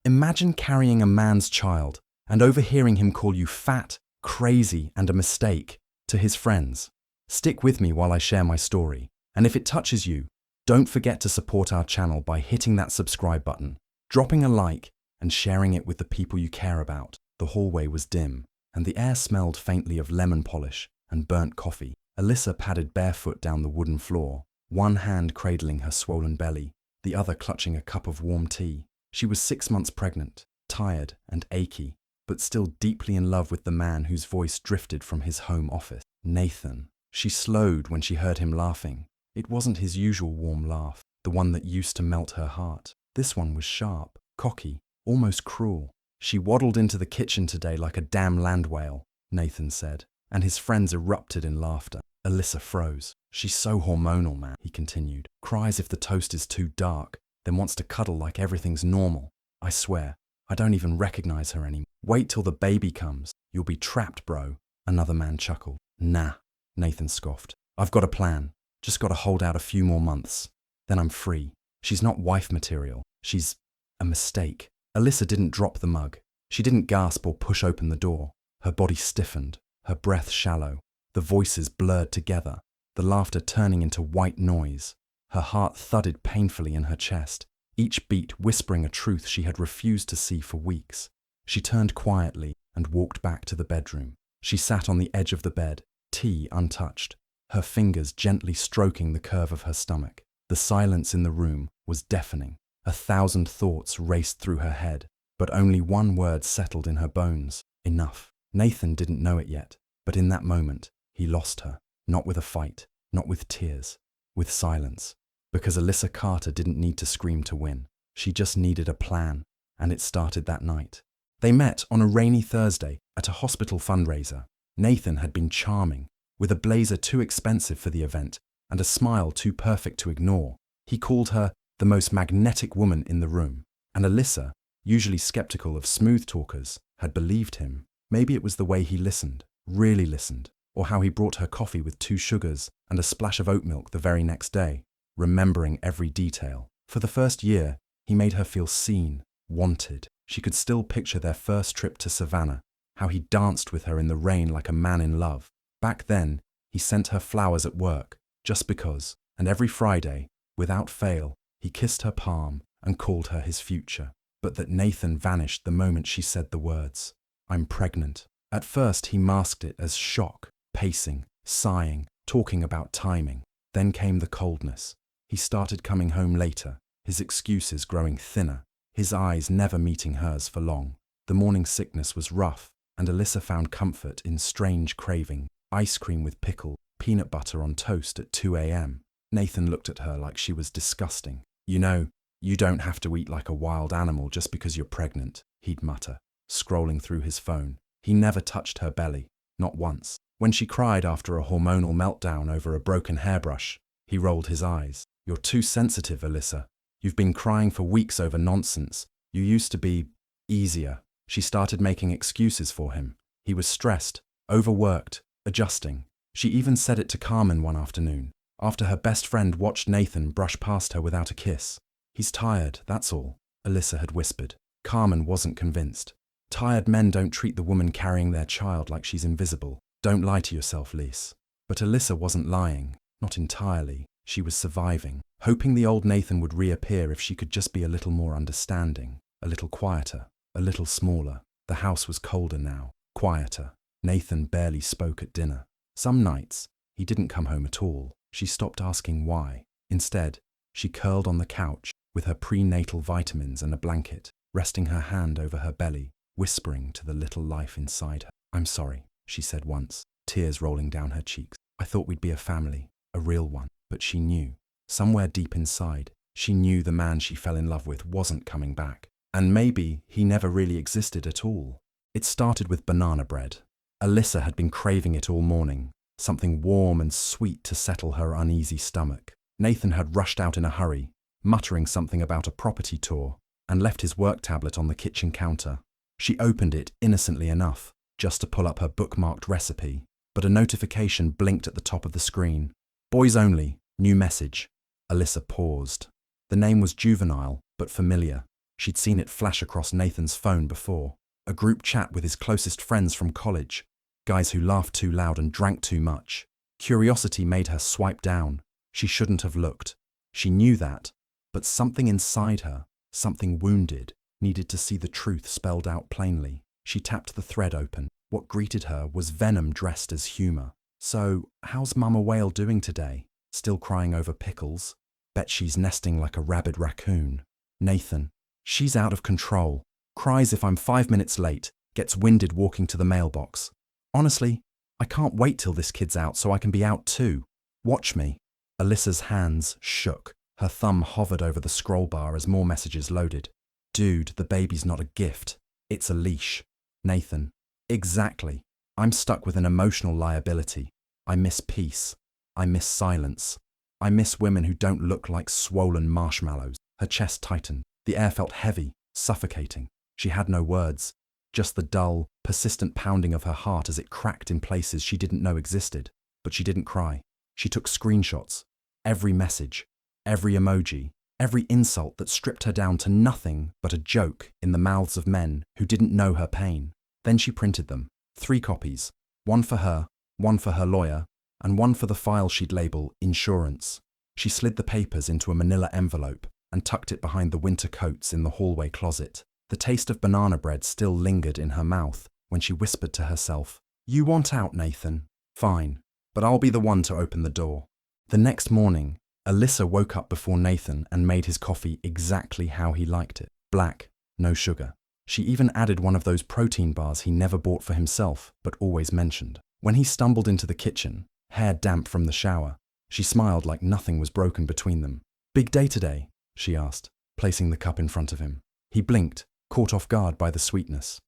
Imagine carrying a man's child and overhearing him call you fat, crazy, and a mistake to his friends. Stick with me while I share my story, and if it touches you, don't forget to support our channel by hitting that subscribe button, dropping a like, and sharing it with the people you care about. The hallway was dim, and the air smelled faintly of lemon polish and burnt coffee. Alyssa padded barefoot down the wooden floor, one hand cradling her swollen belly, the other clutching a cup of warm tea. She was 6 months pregnant, tired and achy, but still deeply in love with the man whose voice drifted from his home office. Nathan. She slowed when she heard him laughing. It wasn't his usual warm laugh, the one that used to melt her heart. This one was sharp, cocky, almost cruel. She waddled into the kitchen today like a damn land whale, Nathan said, and his friends erupted in laughter. Alyssa froze. She's so hormonal, man, he continued. Cries if the toast is too dark, then wants to cuddle like everything's normal. I swear, I don't even recognize her anymore. Wait till the baby comes. You'll be trapped, bro. Another man chuckled. Nah, Nathan scoffed. I've got a plan. Just gotta hold out a few more months. Then I'm free. She's not wife material. She's a mistake. Alyssa didn't drop the mug. She didn't gasp or push open the door. Her body stiffened, her breath shallow, the voices blurred together, the laughter turning into white noise. Her heart thudded painfully in her chest, each beat whispering a truth she had refused to see for weeks. She turned quietly and walked back to the bedroom. She sat on the edge of the bed, tea untouched, her fingers gently stroking the curve of her stomach. The silence in the room was deafening. 1,000 thoughts raced through her head, but only one word settled in her bones. Enough. Nathan didn't know it yet, but in that moment, he lost her. Not with a fight, not with tears, with silence. Because Alyssa Carter didn't need to scream to win. She just needed a plan, and it started that night. They met on a rainy Thursday at a hospital fundraiser. Nathan had been charming, with a blazer too expensive for the event and a smile too perfect to ignore. He called her the most magnetic woman in the room, and Alyssa, usually skeptical of smooth talkers, had believed him. Maybe it was the way he listened, really listened, or how he brought her coffee with 2 sugars and a splash of oat milk the very next day, remembering every detail. For the first year, he made her feel seen, wanted. She could still picture their first trip to Savannah, how he danced with her in the rain like a man in love. Back then, he sent her flowers at work, just because, and every Friday, without fail, he kissed her palm and called her his future. But that Nathan vanished the moment she said the words, "I'm pregnant." At first, he masked it as shock, pacing, sighing, talking about timing. Then came the coldness. He started coming home later, his excuses growing thinner, his eyes never meeting hers for long. The morning sickness was rough, and Alyssa found comfort in strange craving, ice cream with pickle, peanut butter on toast at 2 a.m. Nathan looked at her like she was disgusting. You know, you don't have to eat like a wild animal just because you're pregnant, he'd mutter, scrolling through his phone. He never touched her belly, not once. When she cried after a hormonal meltdown over a broken hairbrush, he rolled his eyes. You're too sensitive, Alyssa. You've been crying for weeks over nonsense. You used to be easier. She started making excuses for him. He was stressed, overworked, adjusting. She even said it to Carmen one afternoon, after her best friend watched Nathan brush past her without a kiss. He's tired, that's all, Alyssa had whispered. Carmen wasn't convinced. Tired men don't treat the woman carrying their child like she's invisible. Don't lie to yourself, Lise. But Alyssa wasn't lying, not entirely. She was surviving, hoping the old Nathan would reappear if she could just be a little more understanding, a little quieter, a little smaller. The house was colder now, quieter. Nathan barely spoke at dinner. Some nights, he didn't come home at all. She stopped asking why. Instead, she curled on the couch with her prenatal vitamins and a blanket, resting her hand over her belly, whispering to the little life inside her. "I'm sorry," she said once, tears rolling down her cheeks. "I thought we'd be a family, a real one." But she knew, somewhere deep inside, she knew the man she fell in love with wasn't coming back. And maybe he never really existed at all. It started with banana bread. Alyssa had been craving it all morning, something warm and sweet to settle her uneasy stomach. Nathan had rushed out in a hurry, muttering something about a property tour, and left his work tablet on the kitchen counter. She opened it innocently enough, just to pull up her bookmarked recipe, but a notification blinked at the top of the screen. "Boys only, new message." Alyssa paused. The name was juvenile, but familiar. She'd seen it flash across Nathan's phone before. A group chat with his closest friends from college. Guys who laughed too loud and drank too much. Curiosity made her swipe down. She shouldn't have looked. She knew that. But something inside her, something wounded, needed to see the truth spelled out plainly. She tapped the thread open. What greeted her was venom dressed as humor. "So, how's Mama Whale doing today? Still crying over pickles? Bet she's nesting like a rabid raccoon." "Nathan, she's out of control. Cries if I'm 5 minutes late, gets winded walking to the mailbox. Honestly, I can't wait till this kid's out so I can be out too. Watch me." Alyssa's hands shook. Her thumb hovered over the scroll bar as more messages loaded. "Dude, the baby's not a gift. It's a leash." "Nathan, exactly. I'm stuck with an emotional liability. I miss peace. I miss silence. I miss women who don't look like swollen marshmallows." Her chest tightened. The air felt heavy, suffocating. She had no words, just the dull, persistent pounding of her heart as it cracked in places she didn't know existed. But she didn't cry. She took screenshots. Every message, every emoji, every insult that stripped her down to nothing but a joke in the mouths of men who didn't know her pain. Then she printed them. 3 copies. One for her, one for her lawyer, and one for the file she'd label insurance. She slid the papers into a manila envelope and tucked it behind the winter coats in the hallway closet. The taste of banana bread still lingered in her mouth when she whispered to herself, "You want out, Nathan? Fine, but I'll be the one to open the door." The next morning, Alyssa woke up before Nathan and made his coffee exactly how he liked it. Black, no sugar. She even added one of those protein bars he never bought for himself, but always mentioned. When he stumbled into the kitchen, hair damp from the shower, she smiled like nothing was broken between them. "Big day today?" she asked, placing the cup in front of him. He blinked, caught off guard by the sweetness.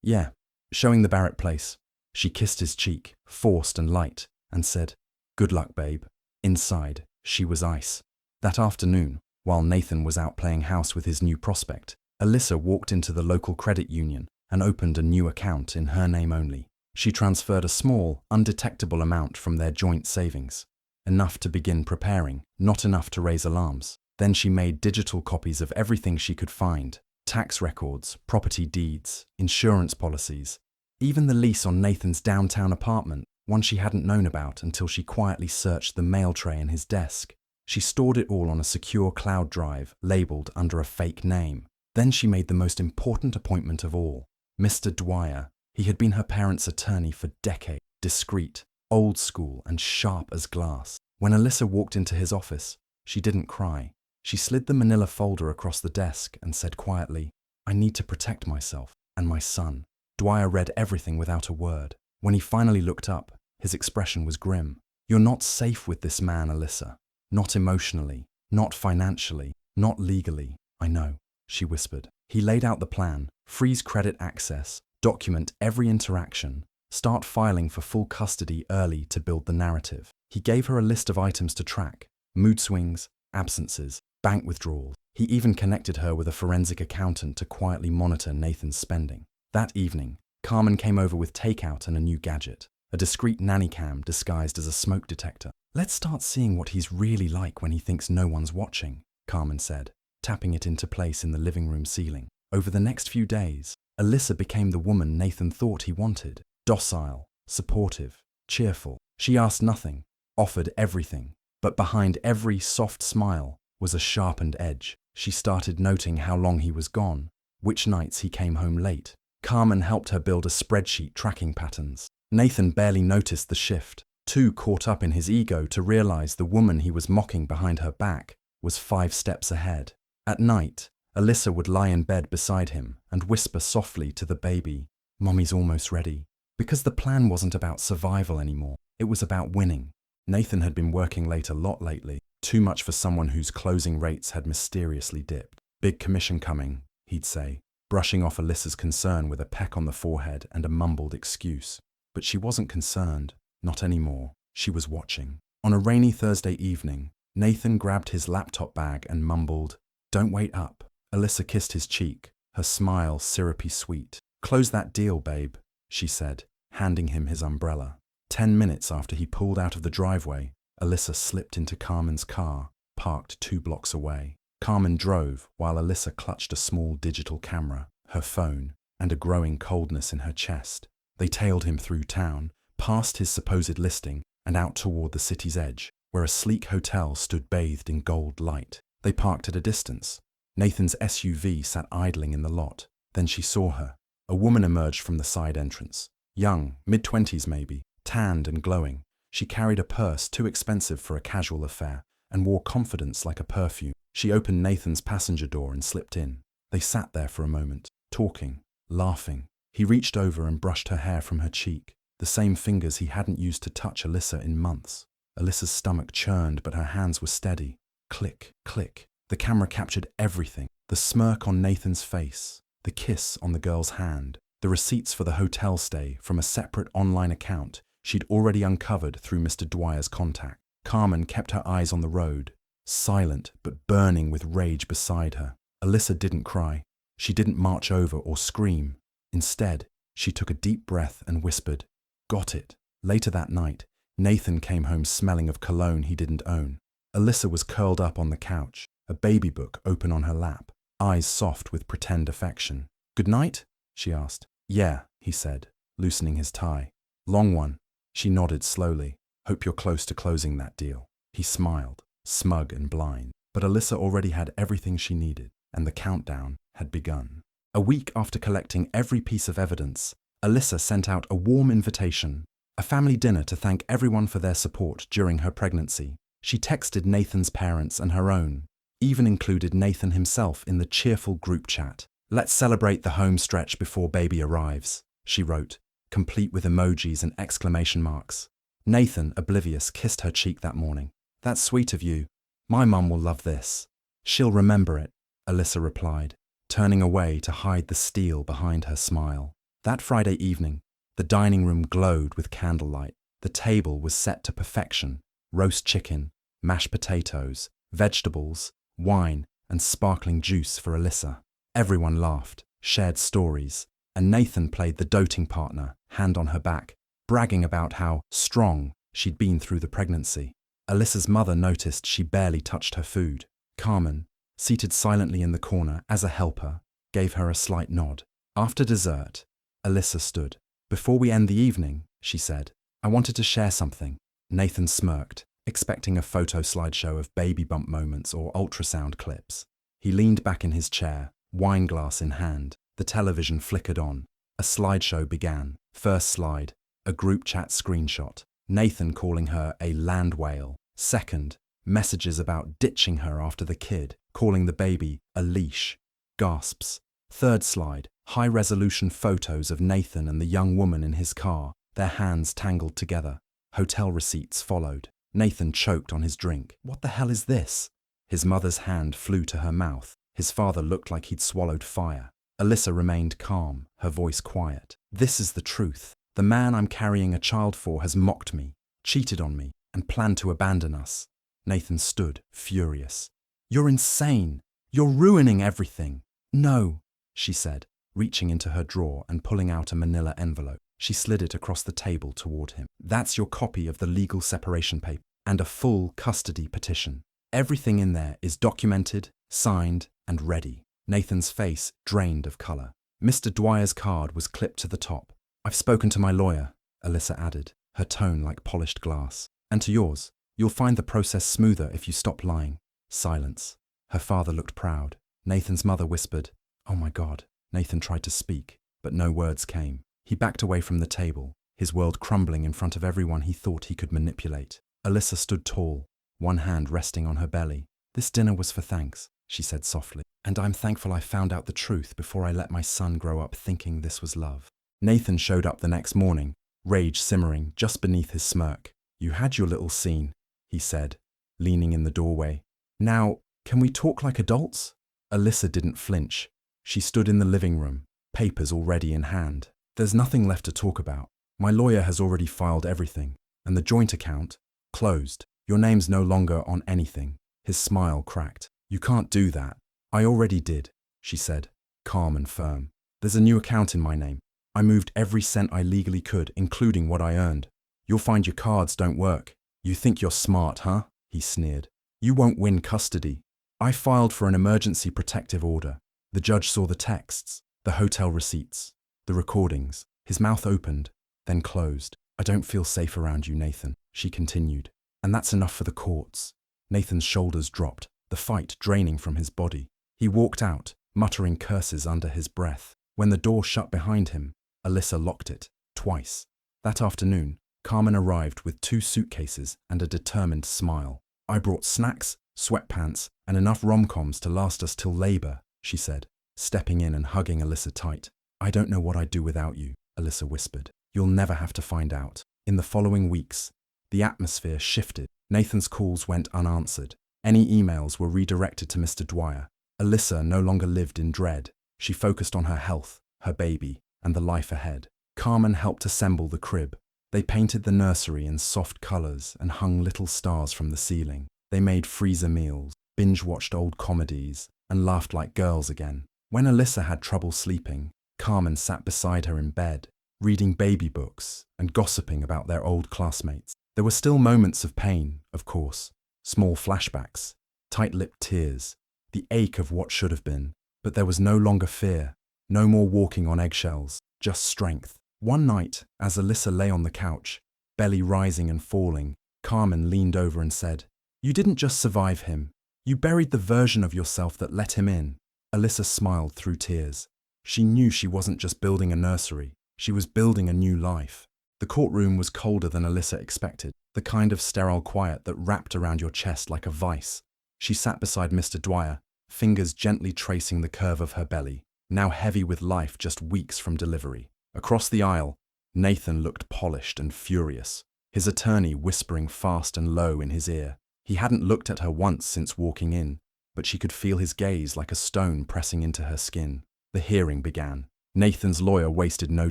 Yeah, showing the Barrett place." She kissed his cheek, forced and light, and said, "Good luck, babe." Inside, she was ice. That afternoon, while Nathan was out playing house with his new prospect, Alyssa walked into the local credit union and opened a new account in her name only. She transferred a small, undetectable amount from their joint savings. Enough to begin preparing, not enough to raise alarms. Then she made digital copies of everything she could find: tax records, property deeds, insurance policies, even the lease on Nathan's downtown apartment, one she hadn't known about until she quietly searched the mail tray in his desk. She stored it all on a secure cloud drive, labeled under a fake name. Then she made the most important appointment of all. Mr. Dwyer. He had been her parents' attorney for decades, discreet, old school, and sharp as glass. When Alyssa walked into his office, she didn't cry. She slid the manila folder across the desk and said quietly, "I need to protect myself and my son." Dwyer read everything without a word. When he finally looked up, his expression was grim. "You're not safe with this man, Alyssa. Not emotionally, not financially, not legally." "I know," she whispered. He laid out the plan: freeze credit access, document every interaction, start filing for full custody early to build the narrative. He gave her a list of items to track: mood swings, absences, bank withdrawals. He even connected her with a forensic accountant to quietly monitor Nathan's spending. That evening, Carmen came over with takeout and a new gadget, a discreet nanny cam disguised as a smoke detector. "Let's start seeing what he's really like when he thinks no one's watching," Carmen said, tapping it into place in the living room ceiling. Over the next few days, Alyssa became the woman Nathan thought he wanted: docile, supportive, cheerful. She asked nothing, offered everything, but behind every soft smile was a sharpened edge. She started noting how long he was gone, which nights he came home late. Carmen helped her build a spreadsheet tracking patterns. Nathan barely noticed the shift, too caught up in his ego to realize the woman he was mocking behind her back was 5 steps ahead. At night, Alyssa would lie in bed beside him and whisper softly to the baby, "Mommy's almost ready." Because the plan wasn't about survival anymore, it was about winning. Nathan had been working late a lot lately, too much for someone whose closing rates had mysteriously dipped. "Big commission coming," he'd say, brushing off Alyssa's concern with a peck on the forehead and a mumbled excuse. But she wasn't concerned, not anymore. She was watching. On a rainy Thursday evening, Nathan grabbed his laptop bag and mumbled, "Don't wait up." Alyssa kissed his cheek, her smile syrupy sweet. "Close that deal, babe," she said, handing him his umbrella. 10 minutes after he pulled out of the driveway, Alyssa slipped into Carmen's car, parked 2 blocks away. Carmen drove while Alyssa clutched a small digital camera, her phone, and a growing coldness in her chest. They tailed him through town, past his supposed listing, and out toward the city's edge, where a sleek hotel stood bathed in gold light. They parked at a distance. Nathan's SUV sat idling in the lot. Then she saw her. A woman emerged from the side entrance. Young, mid-20s maybe, tanned and glowing. She carried a purse too expensive for a casual affair and wore confidence like a perfume. She opened Nathan's passenger door and slipped in. They sat there for a moment, talking, laughing. He reached over and brushed her hair from her cheek, the same fingers he hadn't used to touch Alyssa in months. Alyssa's stomach churned, but her hands were steady. Click, click. The camera captured everything. The smirk on Nathan's face, the kiss on the girl's hand, the receipts for the hotel stay from a separate online account she'd already uncovered through Mr. Dwyer's contact. Carmen kept her eyes on the road, silent but burning with rage beside her. Alyssa didn't cry. She didn't march over or scream. Instead, she took a deep breath and whispered, "Got it." Later that night, Nathan came home smelling of cologne he didn't own. Alyssa was curled up on the couch, a baby book open on her lap, eyes soft with pretend affection. "Good night?" she asked. "Yeah," he said, loosening his tie. "Long one." She nodded slowly. "Hope you're close to closing that deal." He smiled, smug and blind. But Alyssa already had everything she needed, and the countdown had begun. A week after collecting every piece of evidence, Alyssa sent out a warm invitation, a family dinner to thank everyone for their support during her pregnancy. She texted Nathan's parents and her own, even included Nathan himself in the cheerful group chat. "Let's celebrate the home stretch before baby arrives," she wrote, complete with emojis and exclamation marks. Nathan, oblivious, kissed her cheek that morning. "That's sweet of you. My mum will love this." "She'll remember it," Alyssa replied, turning away to hide the steel behind her smile. That Friday evening, the dining room glowed with candlelight. The table was set to perfection: roast chicken, mashed potatoes, vegetables, wine, and sparkling juice for Alyssa. Everyone laughed, shared stories, and Nathan played the doting partner, hand on her back, bragging about how strong she'd been through the pregnancy. Alyssa's mother noticed she barely touched her food. Carmen, seated silently in the corner as a helper, gave her a slight nod. After dessert, Alyssa stood. "Before we end the evening," she said, "I wanted to share something." Nathan smirked, expecting a photo slideshow of baby bump moments or ultrasound clips. He leaned back in his chair, wine glass in hand. The television flickered on. A slideshow began. First slide, a group chat screenshot. Nathan calling her a land whale. Second, messages about ditching her after the kid, calling the baby a leash. Gasps. Third slide, high-resolution photos of Nathan and the young woman in his car, their hands tangled together. Hotel receipts followed. Nathan choked on his drink. "What the hell is this?" His mother's hand flew to her mouth. His father looked like he'd swallowed fire. Alyssa remained calm, her voice quiet. "This is the truth. The man I'm carrying a child for has mocked me, cheated on me, and planned to abandon us." Nathan stood, furious. "You're insane. You're ruining everything." "No," she said, reaching into her drawer and pulling out a manila envelope. She slid it across the table toward him. "That's your copy of the legal separation paper and a full custody petition. Everything in there is documented, signed, and ready." Nathan's face drained of color. Mr. Dwyer's card was clipped to the top. "I've spoken to my lawyer," Alyssa added, her tone like polished glass. "And to yours. You'll find the process smoother if you stop lying." Silence. Her father looked proud. Nathan's mother whispered, "Oh my God." Nathan tried to speak, but no words came. He backed away from the table, his world crumbling in front of everyone he thought he could manipulate. Alyssa stood tall, one hand resting on her belly. "This dinner was for thanks," she said softly. "And I'm thankful I found out the truth before I let my son grow up thinking this was love." Nathan showed up the next morning, rage simmering just beneath his smirk. "You had your little scene," he said, leaning in the doorway. "Now, can we talk like adults?" Alyssa didn't flinch. She stood in the living room, papers already in hand. "There's nothing left to talk about. My lawyer has already filed everything, and the joint account, closed. Your name's no longer on anything." His smile cracked. "You can't do that." "I already did," she said, calm and firm. "There's a new account in my name. I moved every cent I legally could, including what I earned. You'll find your cards don't work." "You think you're smart, huh?" he sneered. "You won't win custody." I filed for an emergency protective order. The judge saw the texts, the hotel receipts, the recordings. His mouth opened, then closed. I don't feel safe around you, Nathan, she continued. And that's enough for the courts. Nathan's shoulders dropped, the fight draining from his body. He walked out, muttering curses under his breath. When the door shut behind him, Alyssa locked it, twice. That afternoon, Carmen arrived with 2 suitcases and a determined smile. I brought snacks, sweatpants, and enough rom-coms to last us till labor, she said, stepping in and hugging Alyssa tight. I don't know what I'd do without you, Alyssa whispered. You'll never have to find out. In the following weeks, the atmosphere shifted. Nathan's calls went unanswered. Any emails were redirected to Mr. Dwyer. Alyssa no longer lived in dread. She focused on her health, her baby, and the life ahead. Carmen helped assemble the crib. They painted the nursery in soft colors and hung little stars from the ceiling. They made freezer meals, binge-watched old comedies, and laughed like girls again. When Alyssa had trouble sleeping, Carmen sat beside her in bed, reading baby books and gossiping about their old classmates. There were still moments of pain, of course, small flashbacks, tight-lipped tears, the ache of what should have been, but there was no longer fear, no more walking on eggshells, just strength. One night, as Alyssa lay on the couch, belly rising and falling, Carmen leaned over and said, "You didn't just survive him. You buried the version of yourself that let him in." Alyssa smiled through tears. She knew she wasn't just building a nursery, she was building a new life. The courtroom was colder than Alyssa expected, the kind of sterile quiet that wrapped around your chest like a vice. She sat beside Mr. Dwyer, fingers gently tracing the curve of her belly, now heavy with life just weeks from delivery. Across the aisle, Nathan looked polished and furious, his attorney whispering fast and low in his ear. He hadn't looked at her once since walking in, but she could feel his gaze like a stone pressing into her skin. The hearing began. Nathan's lawyer wasted no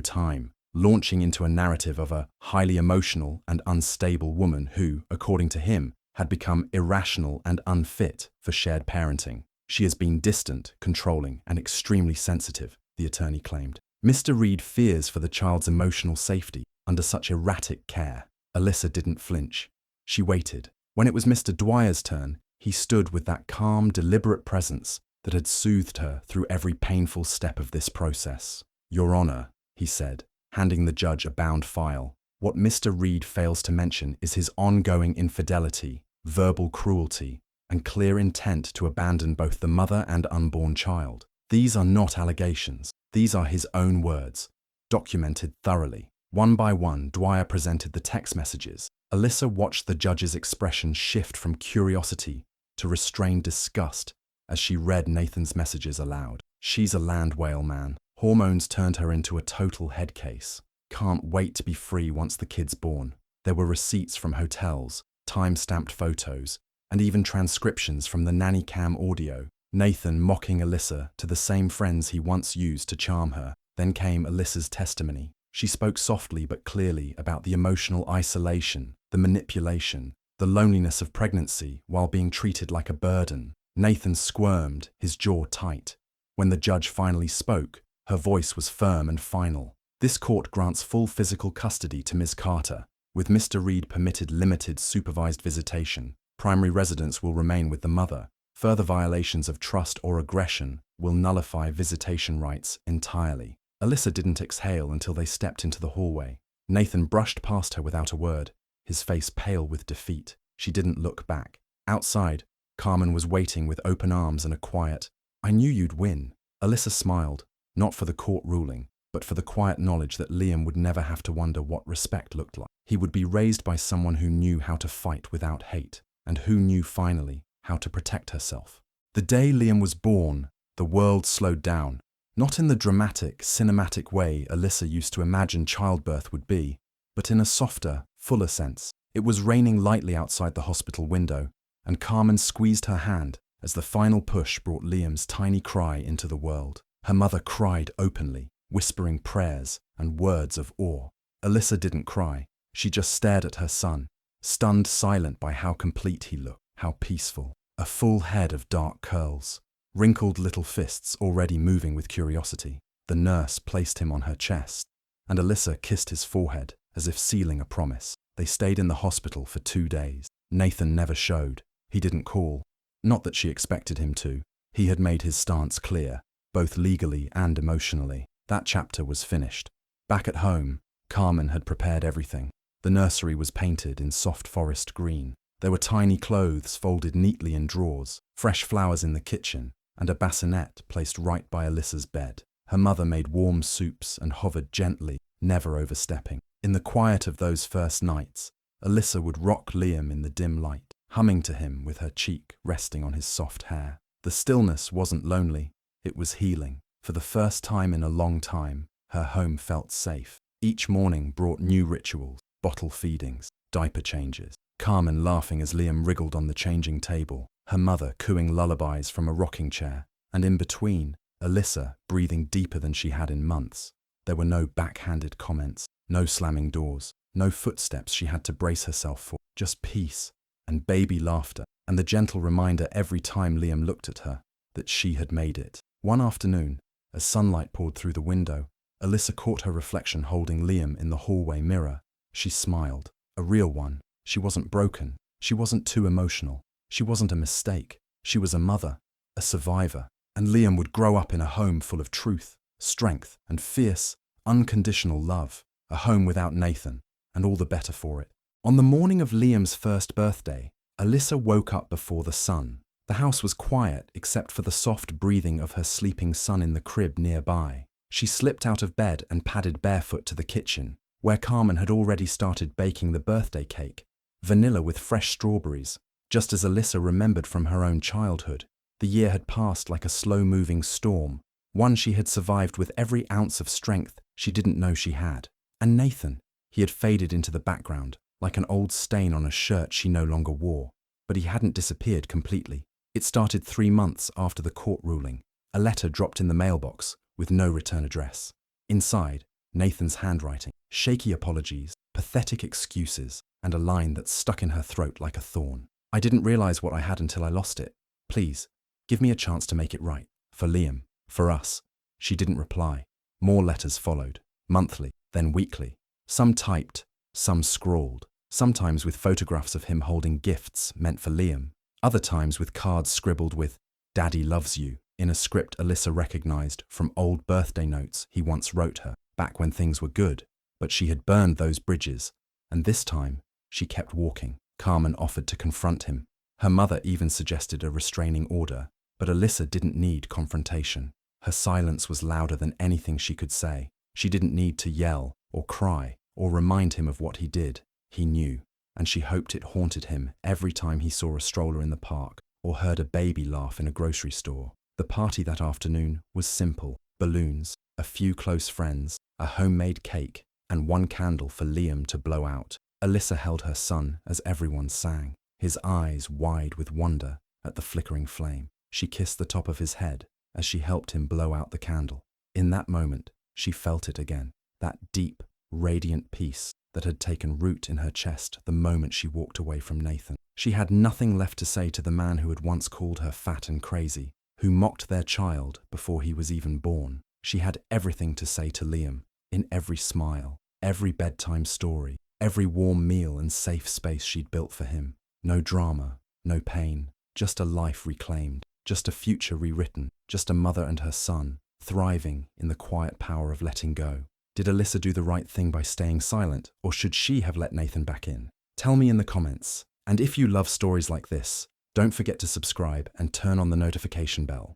time, launching into a narrative of a highly emotional and unstable woman who, according to him, had become irrational and unfit for shared parenting. She has been distant, controlling, and extremely sensitive, the attorney claimed. Mr. Reed fears for the child's emotional safety under such erratic care. Alyssa didn't flinch. She waited. When it was Mr. Dwyer's turn, he stood with that calm, deliberate presence that had soothed her through every painful step of this process. "Your Honor," he said, handing the judge a bound file. "What Mr. Reed fails to mention is his ongoing infidelity, verbal cruelty, and clear intent to abandon both the mother and unborn child. These are not allegations. These are his own words, documented thoroughly." One by one, Dwyer presented the text messages. Alyssa watched the judge's expression shift from curiosity to restrained disgust as she read Nathan's messages aloud. "She's a land whale, man. Hormones turned her into a total head case. Can't wait to be free once the kid's born." There were receipts from hotels, time-stamped photos, and even transcriptions from the nanny cam audio. Nathan mocking Alyssa to the same friends he once used to charm her. Then came Alyssa's testimony. She spoke softly but clearly about the emotional isolation, the manipulation, the loneliness of pregnancy while being treated like a burden. Nathan squirmed, his jaw tight. When the judge finally spoke, her voice was firm and final. "This court grants full physical custody to Ms. Carter, with Mr. Reed permitted limited supervised visitation. Primary residence will remain with the mother. Further violations of trust or aggression will nullify visitation rights entirely." Alyssa didn't exhale until they stepped into the hallway. Nathan brushed past her without a word, his face pale with defeat. She didn't look back. Outside, Carmen was waiting with open arms and a quiet, "I knew you'd win." Alyssa smiled, not for the court ruling, but for the quiet knowledge that Liam would never have to wonder what respect looked like. He would be raised by someone who knew how to fight without hate, and who knew finally how to protect herself. The day Liam was born, the world slowed down. Not in the dramatic, cinematic way Alyssa used to imagine childbirth would be, but in a softer, fuller sense. It was raining lightly outside the hospital window, and Carmen squeezed her hand as the final push brought Liam's tiny cry into the world. Her mother cried openly, whispering prayers and words of awe. Alyssa didn't cry. She just stared at her son, stunned silent by how complete he looked, how peaceful. A full head of dark curls, wrinkled little fists already moving with curiosity. The nurse placed him on her chest, and Alyssa kissed his forehead as if sealing a promise. They stayed in the hospital for 2 days. Nathan never showed. He didn't call. Not that she expected him to. He had made his stance clear, both legally and emotionally. That chapter was finished. Back at home, Carmen had prepared everything. The nursery was painted in soft forest green. There were tiny clothes folded neatly in drawers, fresh flowers in the kitchen, and a bassinet placed right by Alyssa's bed. Her mother made warm soups and hovered gently, never overstepping. In the quiet of those first nights, Alyssa would rock Liam in the dim light, humming to him with her cheek resting on his soft hair. The stillness wasn't lonely, it was healing. For the first time in a long time, her home felt safe. Each morning brought new rituals, bottle feedings, diaper changes, Carmen laughing as Liam wriggled on the changing table, her mother cooing lullabies from a rocking chair, and in between, Alyssa breathing deeper than she had in months. There were no backhanded comments, no slamming doors, no footsteps she had to brace herself for, just peace and baby laughter, and the gentle reminder every time Liam looked at her that she had made it. One afternoon, as sunlight poured through the window, Alyssa caught her reflection holding Liam in the hallway mirror. She smiled, a real one. She wasn't broken, she wasn't too emotional, she wasn't a mistake. She was a mother, a survivor, and Liam would grow up in a home full of truth, strength, and fierce, unconditional love, a home without Nathan, and all the better for it. On the morning of Liam's first birthday, Alyssa woke up before the sun. The house was quiet except for the soft breathing of her sleeping son in the crib nearby. She slipped out of bed and padded barefoot to the kitchen, where Carmen had already started baking the birthday cake, vanilla with fresh strawberries, just as Alyssa remembered from her own childhood. The year had passed like a slow-moving storm, one she had survived with every ounce of strength she didn't know she had. And Nathan, he had faded into the background, like an old stain on a shirt she no longer wore. But he hadn't disappeared completely. It started 3 months after the court ruling. A letter dropped in the mailbox with no return address. Inside, Nathan's handwriting, shaky apologies, pathetic excuses, and a line that stuck in her throat like a thorn. "I didn't realize what I had until I lost it. Please, give me a chance to make it right. For Liam, for us." She didn't reply. More letters followed, monthly, then weekly. Some typed, some scrawled, sometimes with photographs of him holding gifts meant for Liam, other times with cards scribbled with "Daddy loves you" in a script Alyssa recognized from old birthday notes he once wrote her, back when things were good. But she had burned those bridges, and this time, she kept walking. Carmen offered to confront him. Her mother even suggested a restraining order, but Alyssa didn't need confrontation. Her silence was louder than anything she could say. She didn't need to yell or cry or remind him of what he did. He knew, and she hoped it haunted him every time he saw a stroller in the park or heard a baby laugh in a grocery store. The party that afternoon was simple: balloons, a few close friends, a homemade cake, and one candle for Liam to blow out. Alyssa held her son as everyone sang, his eyes wide with wonder at the flickering flame. She kissed the top of his head as she helped him blow out the candle. In that moment, she felt it again, that deep, radiant peace that had taken root in her chest the moment she walked away from Nathan. She had nothing left to say to the man who had once called her fat and crazy, who mocked their child before he was even born. She had everything to say to Liam, in every smile, every bedtime story, every warm meal and safe space she'd built for him. No drama, no pain, just a life reclaimed, just a future rewritten, just a mother and her son, thriving in the quiet power of letting go. Did Alyssa do the right thing by staying silent, or should she have let Nathan back in? Tell me in the comments. And if you love stories like this, don't forget to subscribe and turn on the notification bell.